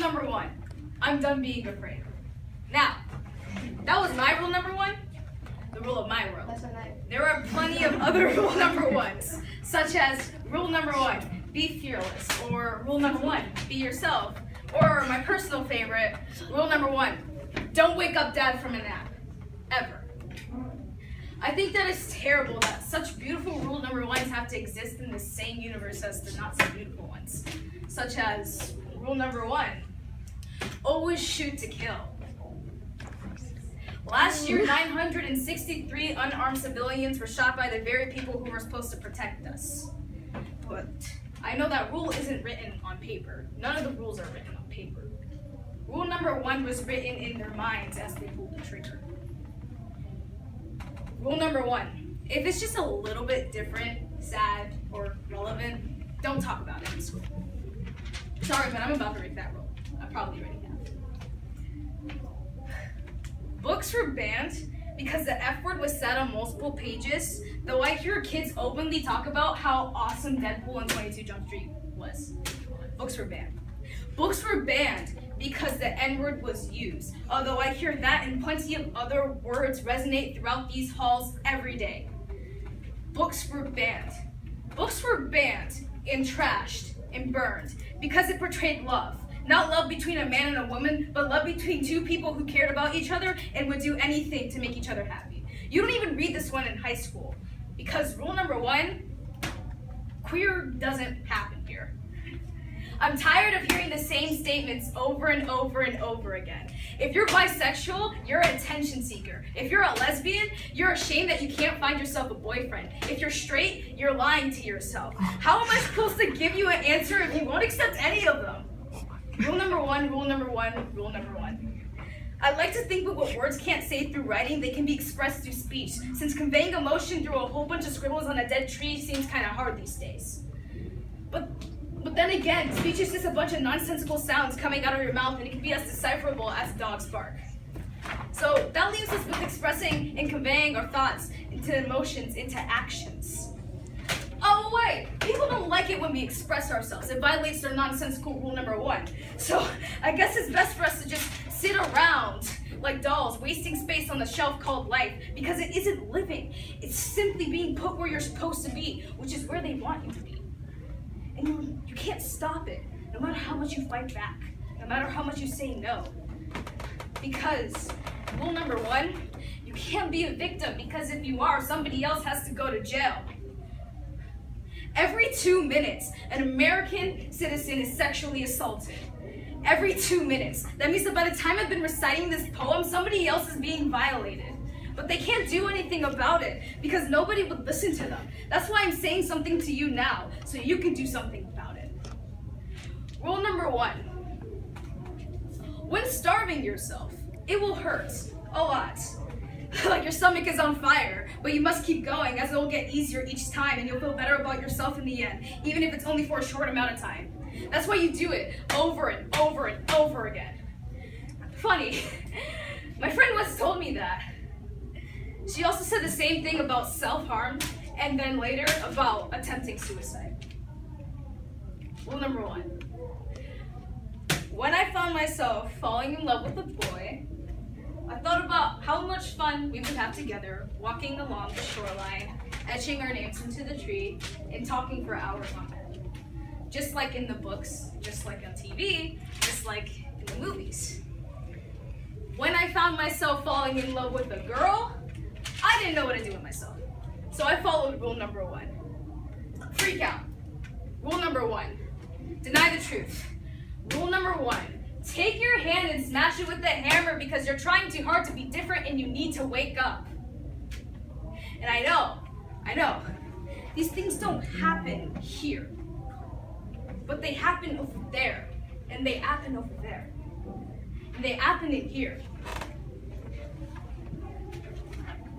number one. I'm done being afraid. Now, that was my rule number one, the rule of my world. There are plenty of other rule number ones, such as rule number one, be fearless, or rule number one, be yourself, or my personal favorite, rule number one, don't wake up dad from a nap, ever. I think that it's terrible that such beautiful rule number ones have to exist in the same universe as the not so beautiful ones, such as rule number one, always shoot to kill. Last year, 963 unarmed civilians were shot by the very people who were supposed to protect us. But I know that rule isn't written on paper. None of the rules are written on paper. Rule number one was written in their minds as they pulled the trigger. Rule number one, if it's just a little bit different, sad, or relevant, don't talk about it in school. Sorry, but I'm about to break that rule. I probably already have. Books were banned because the F word was said on multiple pages, though I hear kids openly talk about how awesome Deadpool and 22 Jump Street was. Books were banned. Books were banned because the N-word was used, although I hear that and plenty of other words resonate throughout these halls every day. Books were banned. Books were banned and trashed and burned because it portrayed love. Not love between a man and a woman, but love between two people who cared about each other and would do anything to make each other happy. You don't even read this one in high school, because rule number one, queer doesn't happen here. I'm tired of hearing the same statements over and over and over again. If you're bisexual, you're an attention seeker. If you're a lesbian, you're ashamed that you can't find yourself a boyfriend. If you're straight, you're lying to yourself. How am I supposed to give you an answer if you won't accept any of them? Rule number one, rule number one, rule number one. I'd like to think that what words can't say through writing, they can be expressed through speech, since conveying emotion through a whole bunch of scribbles on a dead tree seems kind of hard these days. But then again, speech is just a bunch of nonsensical sounds coming out of your mouth, and it can be as decipherable as a dog's bark. So that leaves us with expressing and conveying our thoughts into emotions, into actions. Oh wait, people don't like it when we express ourselves. It violates their nonsensical rule number one. So I guess it's best for us to just sit around like dolls, wasting space on the shelf called life, because it isn't living. It's simply being put where you're supposed to be, which is where they want you to be. And you can't stop it, no matter how much you fight back, no matter how much you say no. Because rule number one, you can't be a victim, because if you are, somebody else has to go to jail. Every 2 minutes, an American citizen is sexually assaulted. Every 2 minutes. That means that by the time I've been reciting this poem, somebody else is being violated. But they can't do anything about it because nobody would listen to them. That's why I'm saying something to you now, so you can do something about it. Rule number one. When starving yourself, it will hurt a lot. Like your stomach is on fire, but you must keep going as it will get easier each time and you'll feel better about yourself in the end, even if it's only for a short amount of time. That's why you do it over and over and over again. Funny, my friend once told me that. She also said the same thing about self-harm and then later about attempting suicide. Rule number one. When I found myself falling in love with a boy, I thought about how much fun we would have together, walking along the shoreline, etching our names into the tree, and talking for hours on end. Just like in the books, just like on TV, just like in the movies. When I found myself falling in love with a girl, I didn't know what to do with myself. So I followed rule number one. Freak out. Rule number one. Deny the truth. Rule number one. Take your hand and smash it with the hammer because you're trying too hard to be different and you need to wake up. And I know, these things don't happen here. But they happen over there, and they happen over there, and they happen in here.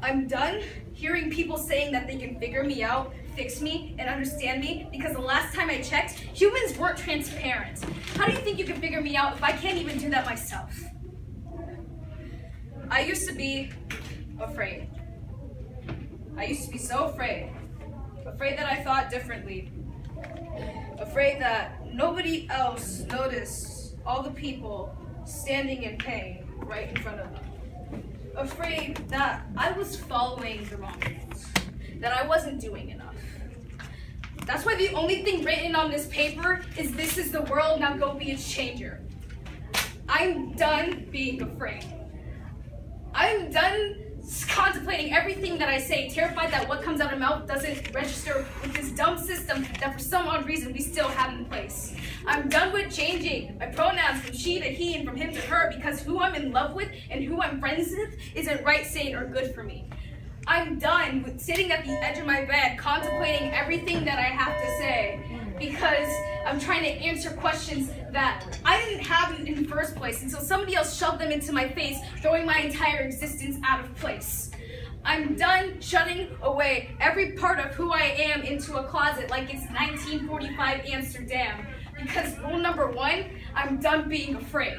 I'm done hearing people saying that they can figure me out, fix me, and understand me, because the last time I checked, humans weren't transparent. How do you think you can figure me out if I can't even do that myself? I used to be afraid. I used to be so afraid. Afraid that I thought differently. Afraid that nobody else noticed all the people standing in pain right in front of them. Afraid that I was following the wrong rules, that I wasn't doing enough. That's why the only thing written on this paper is "This is the world, now go be its changer." I'm done being afraid. I'm done contemplating everything that I say, terrified that what comes out of my mouth doesn't register with this dumb system that for some odd reason we still have in place. I'm done with changing my pronouns from she to he and from him to her because who I'm in love with and who I'm friends with isn't right, sane, or good for me. I'm done with sitting at the edge of my bed contemplating everything that I have to say because I'm trying to answer questions that I didn't have in the first place until somebody else shoved them into my face, throwing my entire existence out of place. I'm done shutting away every part of who I am into a closet like it's 1945 Amsterdam because rule number one, I'm done being afraid.